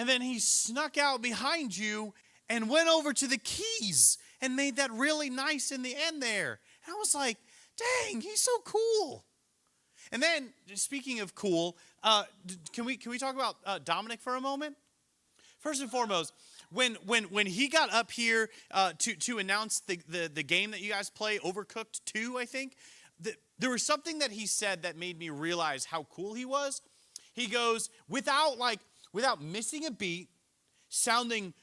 and then he snuck out behind you and went over to the keys and made that really nice in the end there. And I was like, dang, he's so cool. And then, speaking of cool, can we talk about Dominic for a moment? First and foremost, when he got up here to announce the game that you guys play, Overcooked 2, I think, there was something that he said that made me realize how cool he was. He goes, without missing a beat, sounding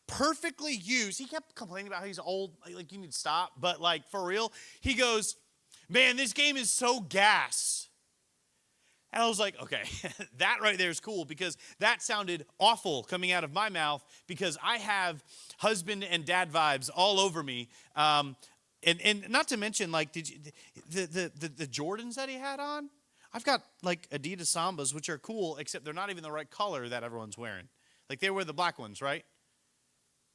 perfectly used. He kept complaining about how he's old, like you need to stop, but like for real, he goes, man, this game is so gas. And I was like, okay, that right there is cool because that sounded awful coming out of my mouth because I have husband and dad vibes all over me. And not to mention, like, did you, the Jordans that he had on? I've got like Adidas Sambas, which are cool, except they're not even the right color that everyone's wearing. Like they wear the black ones, right?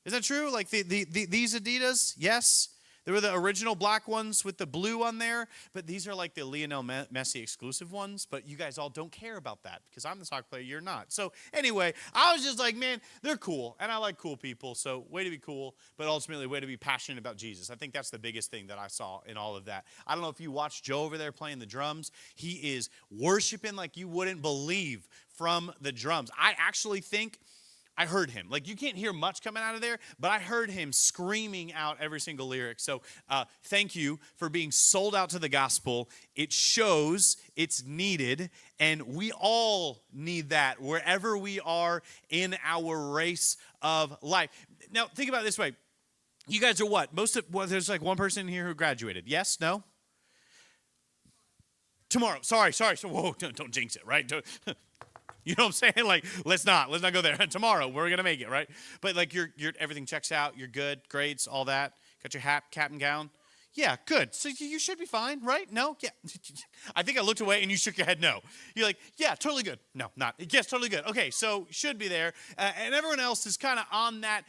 Is that true? Like these Adidas, yes. They were the original black ones with the blue on there, but these are like the Lionel Messi exclusive ones, but you guys all don't care about that because I'm the soccer player, you're not. So anyway, I was just like, man, they're cool, and I like cool people, so way to be cool, but ultimately way to be passionate about Jesus. I think that's the biggest thing that I saw in all of that. I don't know if you watched Joe over there playing the drums. He is worshiping like you wouldn't believe from the drums. I actually think I heard him. Like, you can't hear much coming out of there, but I heard him screaming out every single lyric. So thank you for being sold out to the gospel. It shows, it's needed, and we all need that wherever we are in our race of life. Now, think about it this way. You guys are what? There's like one person here who graduated. Yes? No? Tomorrow. Sorry. So, whoa, don't jinx it, right? You know what I'm saying? Like, let's not go there. Tomorrow, we're going to make it, right? But like everything checks out. You're good. Grades, all that. Got your hat, cap, and gown. Yeah, good. So you should be fine, right? No? Yeah. I think I looked away and you shook your head no. You're like, yeah, totally good. No, not. Yes, totally good. Okay, so should be there. And everyone else is kind of on that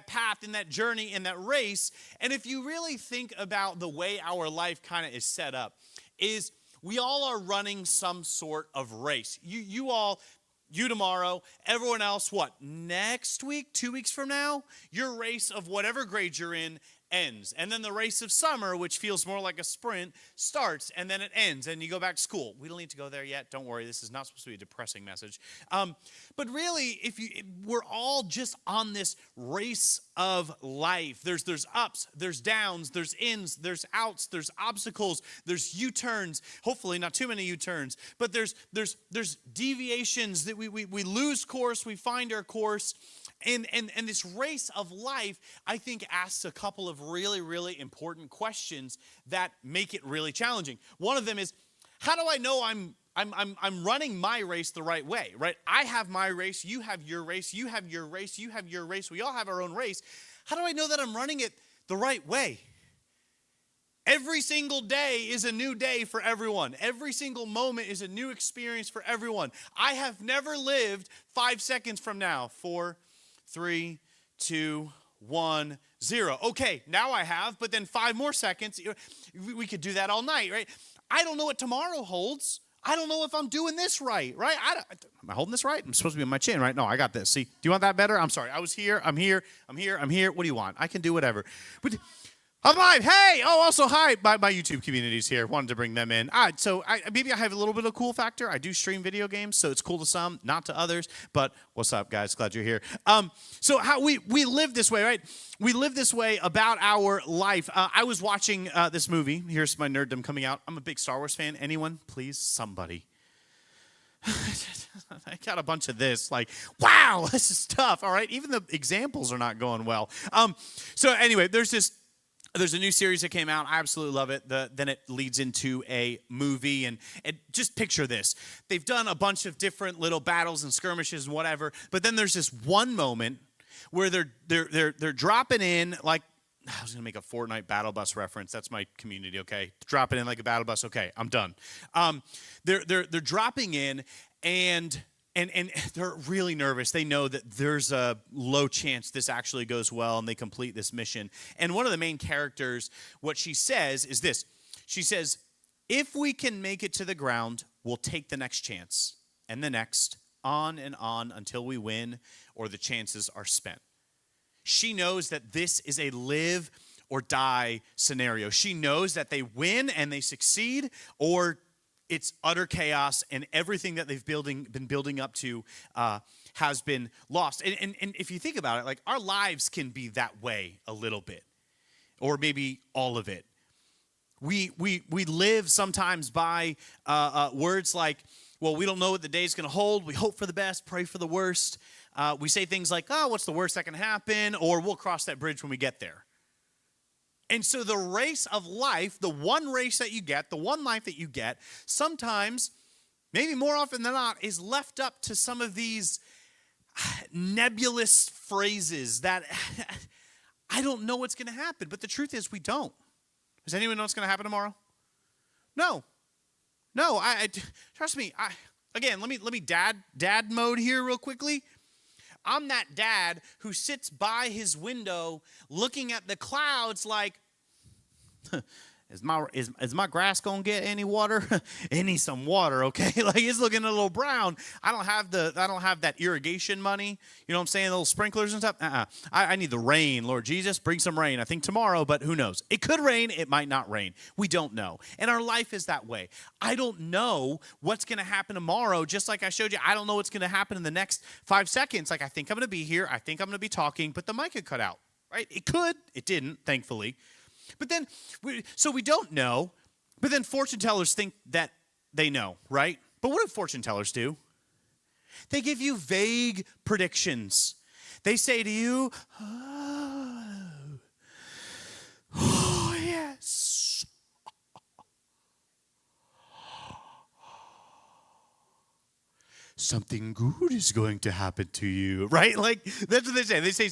path and that journey and that race. And if you really think about the way our life kind of is set up, is we all are running some sort of race. You tomorrow, everyone else, what, next week, 2 weeks from now, your race of whatever grade you're in ends. And then the race of summer, which feels more like a sprint, starts, and then it ends, and you go back to school. We don't need to go there yet. Don't worry. This is not supposed to be a depressing message. But really, we're all just on this race of life. There's ups, there's downs, there's ins, there's outs, there's obstacles, there's U-turns. Hopefully not too many U-turns, but there's deviations that we lose course, we find our course. And this race of life, I think, asks a couple of really, really important questions that make it really challenging. One of them is, how do I know I'm running my race the right way, right? I have my race, you have your race, you have your race, you have your race. We all have our own race. How do I know that I'm running it the right way? Every single day is a new day for everyone. Every single moment is a new experience for everyone. I have never lived 5 seconds from now. 4, 3, 2, 1, 0. Okay, now I have, but then 5 more seconds. We could do that all night, right? I don't know what tomorrow holds. I don't know if I'm doing this right? Am I holding this right? I'm supposed to be on my chin, right? No, I got this. See, do you want that better? I'm sorry. I was here. I'm here. What do you want? I can do whatever. But I'm live. Hey! Oh, also, hi. My YouTube community's here. Wanted to bring them in. All right, so maybe I have a little bit of cool factor. I do stream video games, so it's cool to some, not to others. But what's up, guys? Glad you're here. So how we live this way, right? We live this way about our life. I was watching this movie. Here's my nerddom coming out. I'm a big Star Wars fan. Anyone? Please, somebody. I got a bunch of this. Like, wow, this is tough. All right, even the examples are not going well. So anyway, there's a new series that came out. I absolutely love it. Then it leads into a movie. And just picture this. They've done a bunch of different little battles and skirmishes and whatever. But then there's this one moment where they're dropping in like, I was going to make a Fortnite battle bus reference. That's my community, okay? Dropping in like a battle bus. Okay, I'm done. They're dropping in and they're really nervous. They know that there's a low chance this actually goes well and they complete this mission. And one of the main characters, what she says is this. She says, if we can make it to the ground, we'll take the next chance and the next on until we win or the chances are spent. She knows that this is a live or die scenario. She knows that they win and they succeed, or it's utter chaos and everything that they've been building up to has been lost. And if you think about it, like, our lives can be that way a little bit, or maybe all of it. We live sometimes by words like, well, we don't know what the day's going to hold. We hope for the best, pray for the worst. We say things like, oh, what's the worst that can happen? Or we'll cross that bridge when we get there. And so the race of life, the one race that you get, the one life that you get, sometimes, maybe more often than not, is left up to some of these nebulous phrases that I don't know what's going to happen. But the truth is, we don't. Does anyone know what's going to happen tomorrow? No. I trust me. Again, let me dad mode here real quickly. I'm that dad who sits by his window looking at the clouds like, is my grass gonna get any water? It needs some water, okay? Like, it's looking a little brown. I don't have that irrigation money. You know what I'm saying? The little sprinklers and stuff. I need the rain, Lord Jesus. Bring some rain. I think tomorrow, but who knows? It could rain. It might not rain. We don't know. And our life is that way. I don't know what's gonna happen tomorrow. Just like I showed you, I don't know what's gonna happen in the next 5 seconds. Like, I think I'm gonna be here. I think I'm gonna be talking, but the mic could cut out, right? It could. It didn't, thankfully. But then, so we don't know, but then fortune tellers think that they know, right? But what do fortune tellers do? They give you vague predictions. They say to you, oh yes. Something good is going to happen to you, right? Like, that's what they say. They say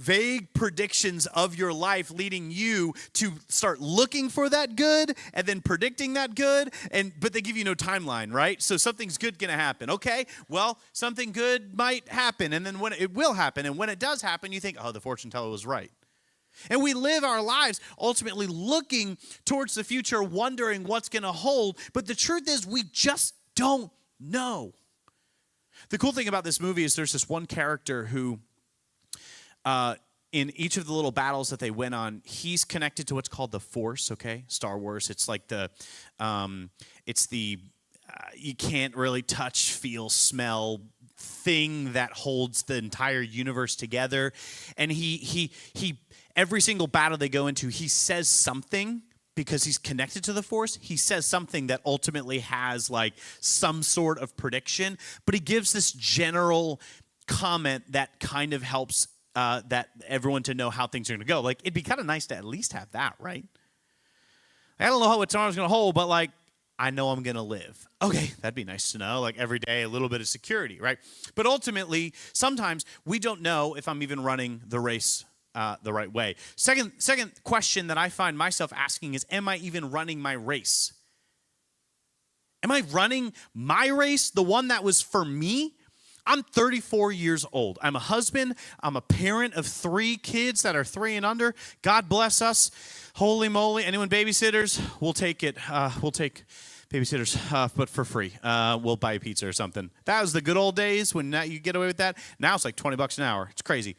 vague predictions of your life, leading you to start looking for that good and then predicting that good, but they give you no timeline, right? So something's good going to happen. Okay, well, something good might happen, and then when it will happen, and when it does happen, you think, oh, the fortune teller was right. And we live our lives ultimately looking towards the future, wondering what's going to hold, but the truth is we just don't know. The cool thing about this movie is there's this one character who in each of the little battles that they went on, he's connected to what's called the Force, okay? Star Wars. It's like you can't really touch, feel, smell thing that holds the entire universe together. And he every single battle they go into, he says something. Because he's connected to the Force, he says something that ultimately has like some sort of prediction, but he gives this general comment that kind of helps that everyone to know how things are going to go. Like, it'd be kind of nice to at least have that, right? I don't know what tomorrow's going to hold, but like, I know I'm going to live. Okay, that'd be nice to know. Like, every day, a little bit of security, right? But ultimately, sometimes we don't know if I'm even running the race the right way. Second question that I find myself asking is, am I even running my race? Am I running my race, the one that was for me? I'm 34 years old. I'm a husband. I'm a parent of 3 kids that are 3 and under. God bless us. Holy moly. Anyone babysitters? We'll take it. We'll take babysitters, but for free. We'll buy a pizza or something. That was the good old days when you get away with that. Now it's like $20 an hour. It's crazy.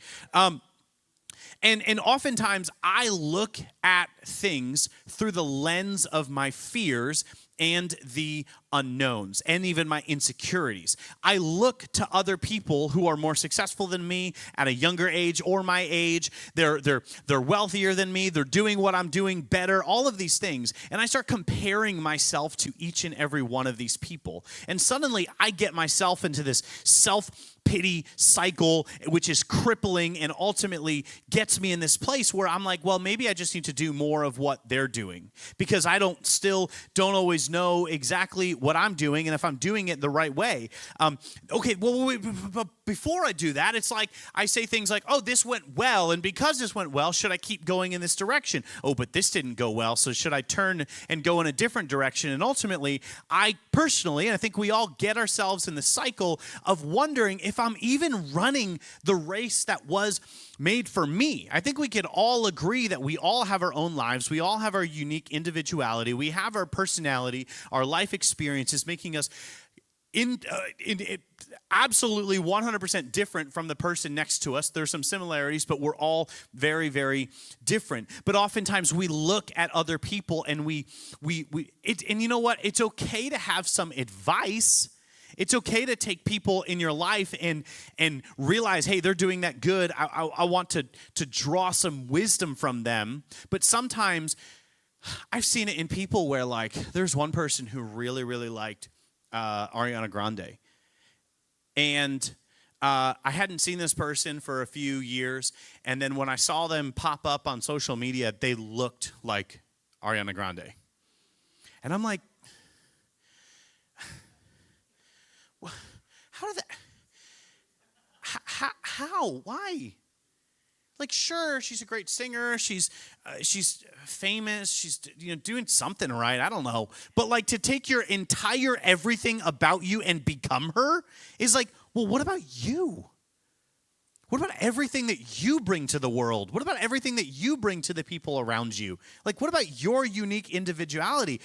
And oftentimes I look at things through the lens of my fears and the unknowns and even my insecurities. I look to other people who are more successful than me at a younger age or my age. They're wealthier than me. They're doing what I'm doing better, all of these things. And I start comparing myself to each and every one of these people. And suddenly I get myself into this self-pity cycle, which is crippling and ultimately gets me in this place where I'm like, well, maybe I just need to do more of what they're doing because I don't always know exactly what I'm doing and if I'm doing it the right way. Okay, well, but before I do that, it's like I say things like, oh, this went well, and because this went well, should I keep going in this direction? Oh, but this didn't go well, so should I turn and go in a different direction? And ultimately, I personally, and I think we all get ourselves in the cycle of wondering if I'm even running the race that was made for me. I think we can all agree that we all have our own lives. We all have our unique individuality. We have our personality, our life experiences making us absolutely 100% different from the person next to us. There's some similarities, but we're all very, very different. But oftentimes we look at other people and and you know what? It's okay to have some advice. It's okay to take people in your life and realize, hey, they're doing that good. I want to draw some wisdom from them. But sometimes I've seen it in people where, like, there's one person who really, really liked Ariana Grande. And I hadn't seen this person for a few years. And then when I saw them pop up on social media, they looked like Ariana Grande. And I'm like, how did that? How? Why? Like, sure, she's a great singer. She's famous. She's doing something right. I don't know. But like, to take your entire everything about you and become her is like, well, what about you? What about everything that you bring to the world? What about everything that you bring to the people around you? Like, what about your unique individuality?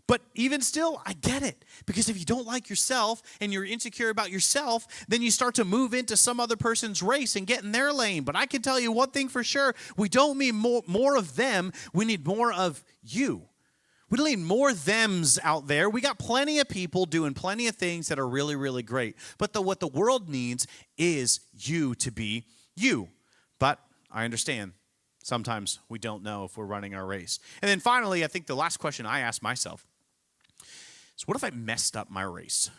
But even still, I get it. Because if you don't like yourself and you're insecure about yourself, then you start to move into some other person's race and get in their lane. But I can tell you one thing for sure. We don't need more of them. We need more of you. We don't need more thems out there. We got plenty of people doing plenty of things that are really, really great. But what the world needs is you to be you. But I understand. Sometimes we don't know if we're running our race. And then finally, I think the last question I ask myself is, what if I messed up my race?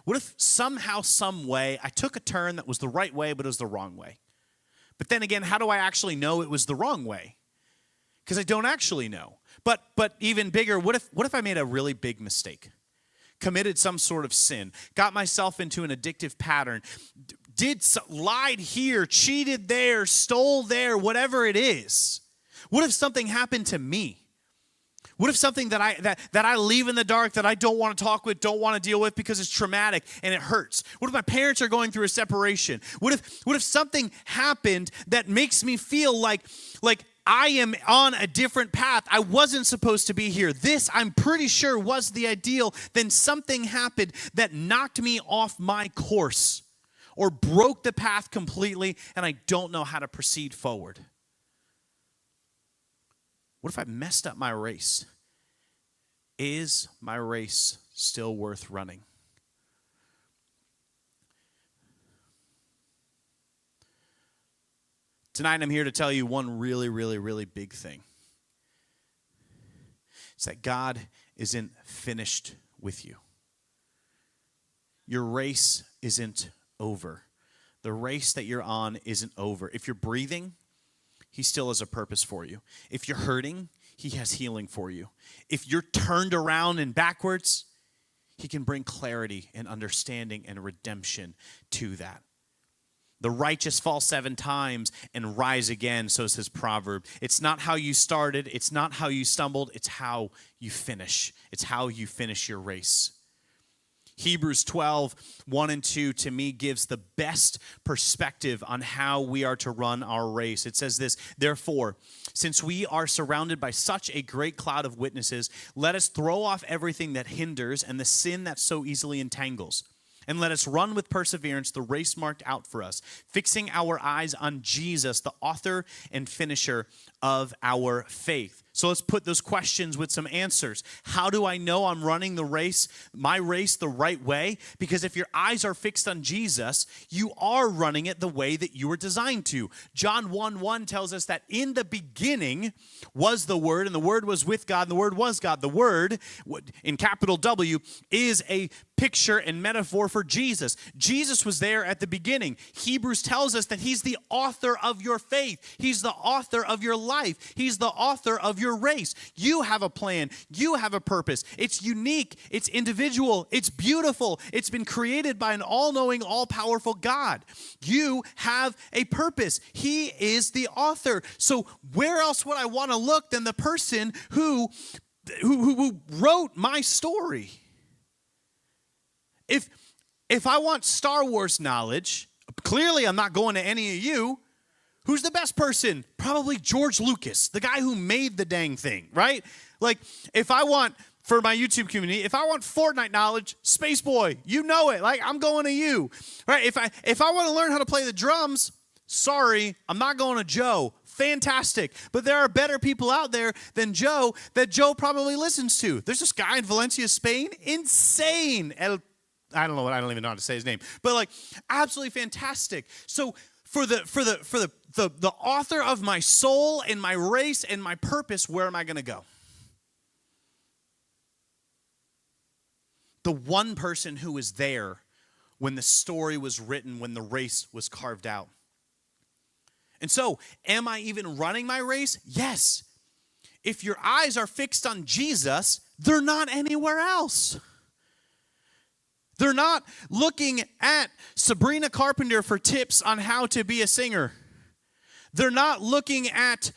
What if somehow, some way, I took a turn that was the right way, but it was the wrong way? But then again, how do I actually know it was the wrong way? Because I don't actually know. But even bigger, what if I made a really big mistake? Committed some sort of sin, got myself into an addictive pattern, lied here, cheated there, stole there, whatever it is. What if something happened to me? What if something that I leave in the dark, that I don't want to talk with, don't want to deal with because it's traumatic and it hurts? What if my parents are going through a separation? What if something happened that makes me feel like I am on a different path? I wasn't supposed to be here. This, I'm pretty sure, was the ideal. Then something happened that knocked me off my course or broke the path completely, and I don't know how to proceed forward. What if I messed up my race? Is my race still worth running? Tonight I'm here to tell you one really, really, really big thing. It's that God isn't finished with you. Your race isn't over. The race that you're on isn't over. If you're breathing, He still has a purpose for you. If you're hurting, He has healing for you. If you're turned around and backwards, He can bring clarity and understanding and redemption to that. The righteous fall 7 times and rise again, so says Proverb. It's not how you started. It's not how you stumbled. It's how you finish. It's how you finish your race. Hebrews 12, 1 and 2, to me, gives the best perspective on how we are to run our race. It says this: therefore, since we are surrounded by such a great cloud of witnesses, let us throw off everything that hinders and the sin that so easily entangles. And let us run with perseverance the race marked out for us, fixing our eyes on Jesus, the author and finisher of our faith. So let's put those questions with some answers. How do I know I'm running the race, my race, the right way? Because if your eyes are fixed on Jesus, you are running it the way that you were designed to. John 1:1 tells us that in the beginning was the Word, and the Word was with God, and the Word was God. The Word, in capital W, is a picture and metaphor for Jesus. Jesus was there at the beginning. Hebrews tells us that He's the author of your faith. He's the author of your life. He's the author of your race. You have a plan. You have a purpose. It's unique. It's individual. It's beautiful. It's been created by an all-knowing, all-powerful God. You have a purpose. He is the author. So where else would I want to look than the person who wrote my story? If I want Star Wars knowledge, clearly I'm not going to any of you. Who's the best person? Probably George Lucas, the guy who made the dang thing, right? Like, if I want for my YouTube community, if I want Fortnite knowledge, Space Boy, you know it. Like, I'm going to you. Right? If I want to learn how to play the drums, sorry, I'm not going to Joe. Fantastic. But there are better people out there than Joe that Joe probably listens to. There's this guy in Valencia, Spain, insane. I don't even know how to say his name, but like absolutely fantastic. So for the author of my soul and my race and my purpose, where am I going to go? The one person who was there when the story was written, when the race was carved out. And so, am I even running my race? Yes. If your eyes are fixed on Jesus, they're not anywhere else. They're not looking at Sabrina Carpenter for tips on how to be a singer. They're not looking at,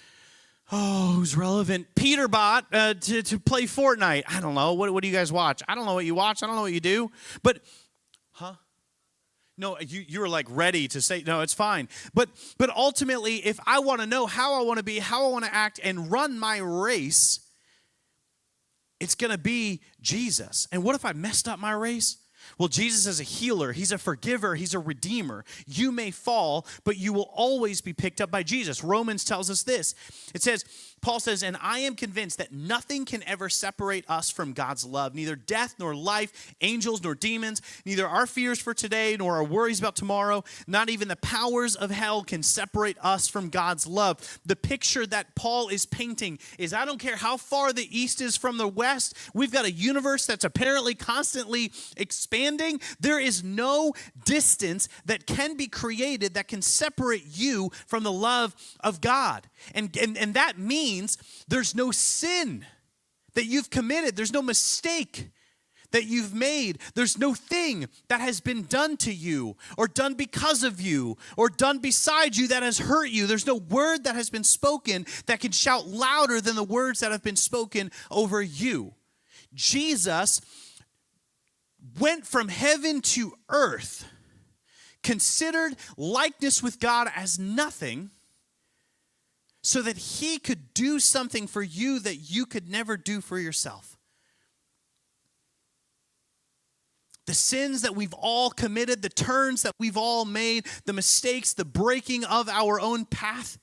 who's relevant? Peterbot to play Fortnite. I don't know. What do you guys watch? I don't know what you watch. I don't know what you do. But, No, you were like ready to say, no, it's fine. But ultimately, if I want to know how I want to be, how I want to act, and run my race, it's going to be Jesus. And what if I messed up my race? Well, Jesus is a healer. He's a forgiver. He's a redeemer. You may fall, but you will always be picked up by Jesus. Romans tells us this. It says, Paul says, and I am convinced that nothing can ever separate us from God's love, neither death nor life, angels nor demons, neither our fears for today nor our worries about tomorrow, not even the powers of hell can separate us from God's love. The picture that Paul is painting is, I don't care how far the east is from the west, we've got a universe that's apparently constantly expanding. There is no distance that can be created that can separate you from the love of God. And that means there's no sin that you've committed. There's no mistake that you've made. There's no thing that has been done to you or done because of you or done beside you that has hurt you. There's no word that has been spoken that can shout louder than the words that have been spoken over you. Jesus went from heaven to earth, considered likeness with God as nothing, so that he could do something for you that you could never do for yourself. The sins that we've all committed, the turns that we've all made, the mistakes, the breaking of our own path,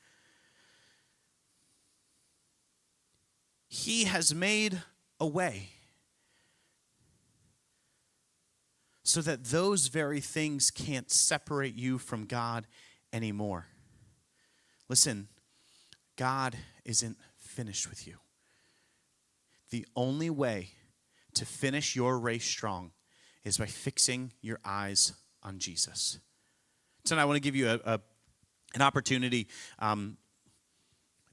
he has made a way so that those very things can't separate you from God anymore. Listen, God isn't finished with you. The only way to finish your race strong is by fixing your eyes on Jesus. Tonight I want to give you an opportunity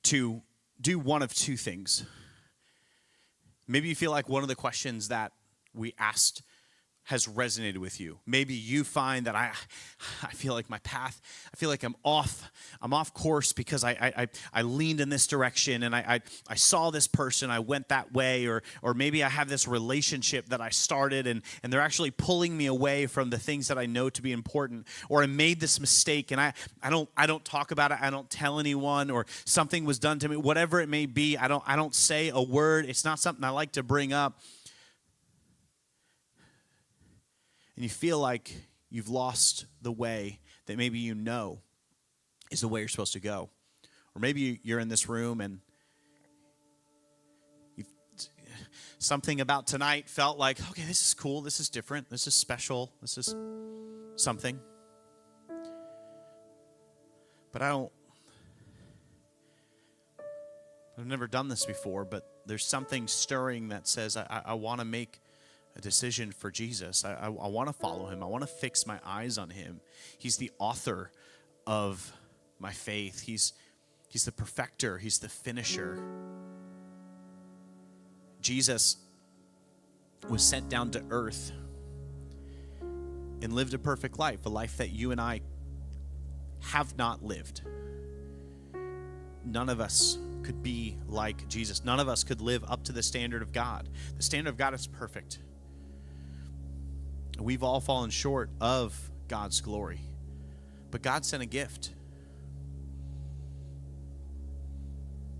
to do one of two things. Maybe you feel like one of the questions that we asked has resonated with you. Maybe you find that I feel like my path, I feel like I'm off course because I leaned in this direction and I saw this person, I went that way, or maybe I have this relationship that I started and they're actually pulling me away from the things that I know to be important, or I made this mistake and I don't talk about it, I don't tell anyone, or something was done to me, whatever it may be, I don't say a word, it's not something I like to bring up. And you feel like you've lost the way that maybe you know is the way you're supposed to go. Or maybe you're in this room and something about tonight felt like, okay, this is cool, this is different, this is special, this is something. But I've never done this before, but there's something stirring that says I want to make a decision for Jesus. I want to follow him. I want to fix my eyes on him. He's the author of my faith. He's the perfecter. He's the finisher. Jesus was sent down to earth and lived a perfect life, a life that you and I have not lived. None of us could be like Jesus. None of us could live up to the standard of God. The standard of God is perfect. We've all fallen short of God's glory. But God sent a gift.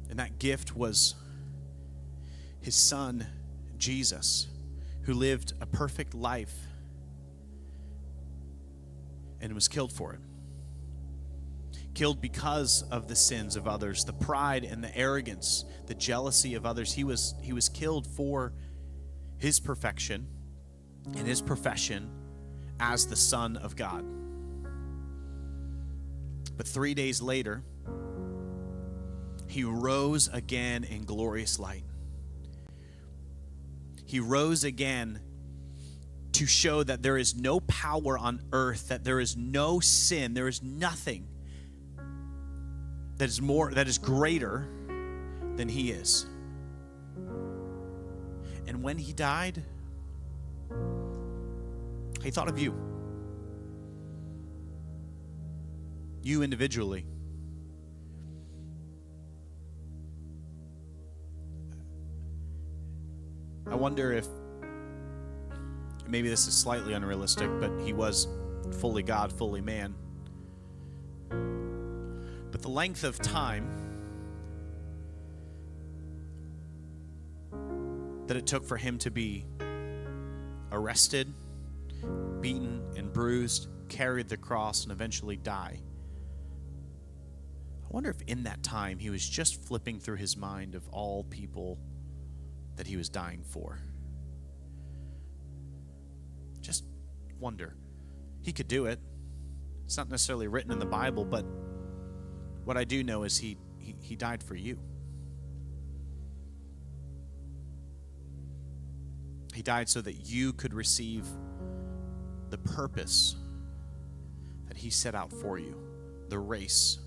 And that gift was his son, Jesus, who lived a perfect life and was killed for it. Killed because of the sins of others, the pride and the arrogance, the jealousy of others. He was killed for his perfection and his profession as the Son of God. But 3 days later, he rose again in glorious light. He rose again to show that there is no power on earth, that there is no sin, there is nothing that is greater than he is. And when he died, he thought of you. You individually. I wonder if maybe this is slightly unrealistic, but he was fully God, fully man. But the length of time that it took for him to be arrested, beaten and bruised, carried the cross, and eventually die. I wonder if in that time he was just flipping through his mind of all people that he was dying for. Just wonder. He could do it. It's not necessarily written in the Bible, but what I do know is he died for you. He died so that you could receive the purpose that he set out for you, the race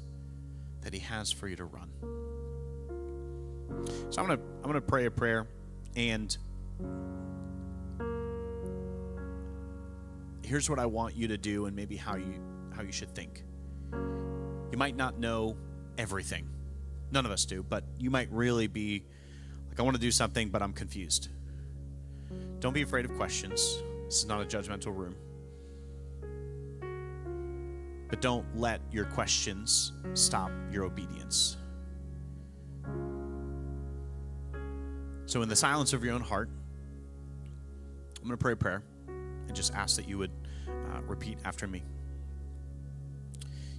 that he has for you to run. So I'm gonna pray a prayer, and here's what I want you to do, and maybe how you should think. You might not know everything. None of us do, but you might really be like, I want to do something, but I'm confused. Don't be afraid of questions. This is not a judgmental room. But don't let your questions stop your obedience. So in the silence of your own heart, I'm going to pray a prayer and just ask that you would repeat after me.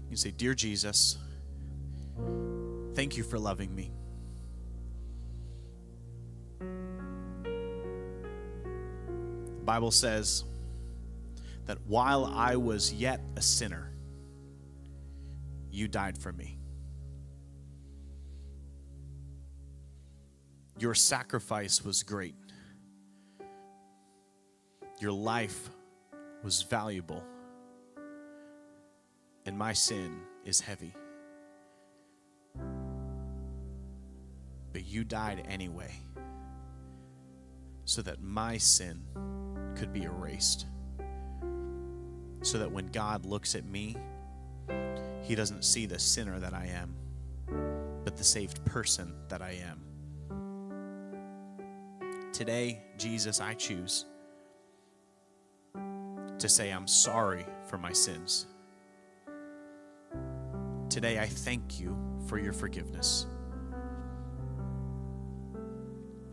You can say, Dear Jesus, thank you for loving me. The Bible says that while I was yet a sinner, you died for me. Your sacrifice was great. Your life was valuable. And my sin is heavy. But you died anyway, so that my sin could be erased. So that when God looks at me, he doesn't see the sinner that I am, but the saved person that I am. Today, Jesus, I choose to say I'm sorry for my sins. Today, I thank you for your forgiveness.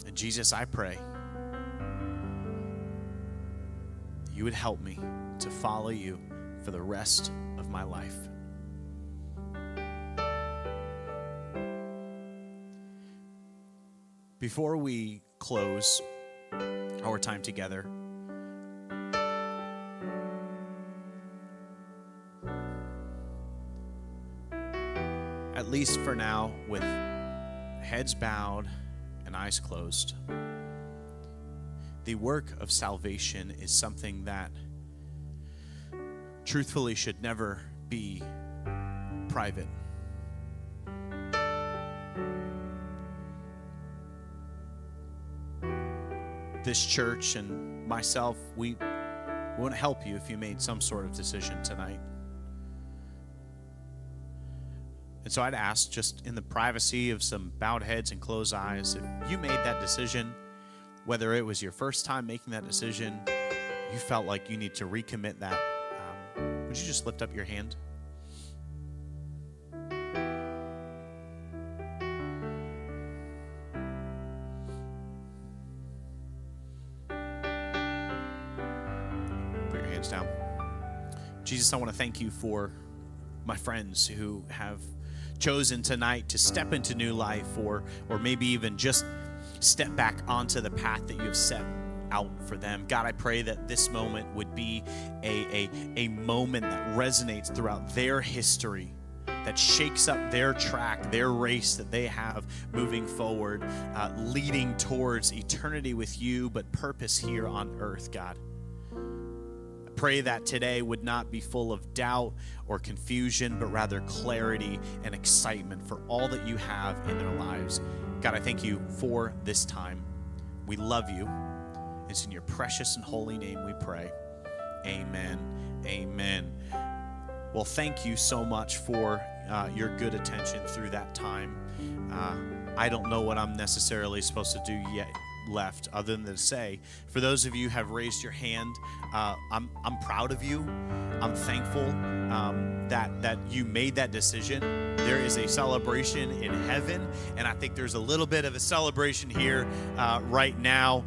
And Jesus, I pray that you would help me to follow you for the rest of my life. Before we close our time together, at least for now, with heads bowed and eyes closed, the work of salvation is something that truthfully should never be private. This church and myself, we want to help you if you made some sort of decision tonight. And so I'd ask, just in the privacy of some bowed heads and closed eyes, if you made that decision, whether it was your first time making that decision, you felt like you need to recommit that, would you just lift up your hand? Jesus, I want to thank you for my friends who have chosen tonight to step into new life, or maybe even just step back onto the path that you have set out for them. God, I pray that this moment would be a moment that resonates throughout their history, that shakes up their track, their race that they have moving forward, leading towards eternity with you, but purpose here on earth, God. Pray that today would not be full of doubt or confusion, but rather clarity and excitement for all that you have in their lives. God, I thank you for this time. We love you. It's in your precious and holy name we pray. Amen. Amen. Well, thank you so much for your good attention through that time. I don't know what I'm necessarily supposed to do yet left other than to say, for those of you who have raised your hand, I'm proud of you. I'm thankful that you made that decision. There is a celebration in heaven, and I think there's a little bit of a celebration here right now.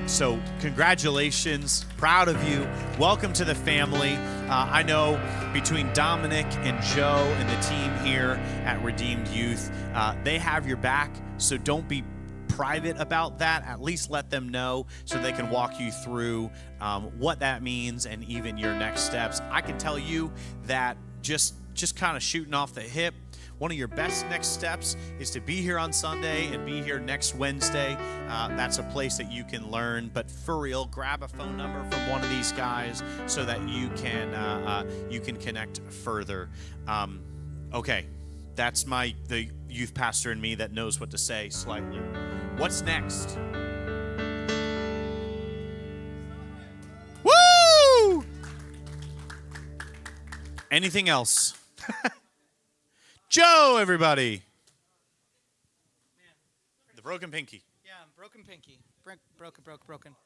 So congratulations, proud of you. Welcome to the family. I know between Dominic and Joe and the team here at Redeemed Youth, they have your back, so don't be private about that. At least let them know so they can walk you through what that means and even your next steps. I can tell you that just kind of shooting off the hip, one of your best next steps is to be here on Sunday and be here next Wednesday. That's a place that you can learn. But for real, grab a phone number from one of these guys so that you can connect further. Okay, that's the youth pastor in me that knows what to say slightly. What's next? Woo! Anything else? Joe, everybody. The broken pinky. Yeah, broken pinky. Broken.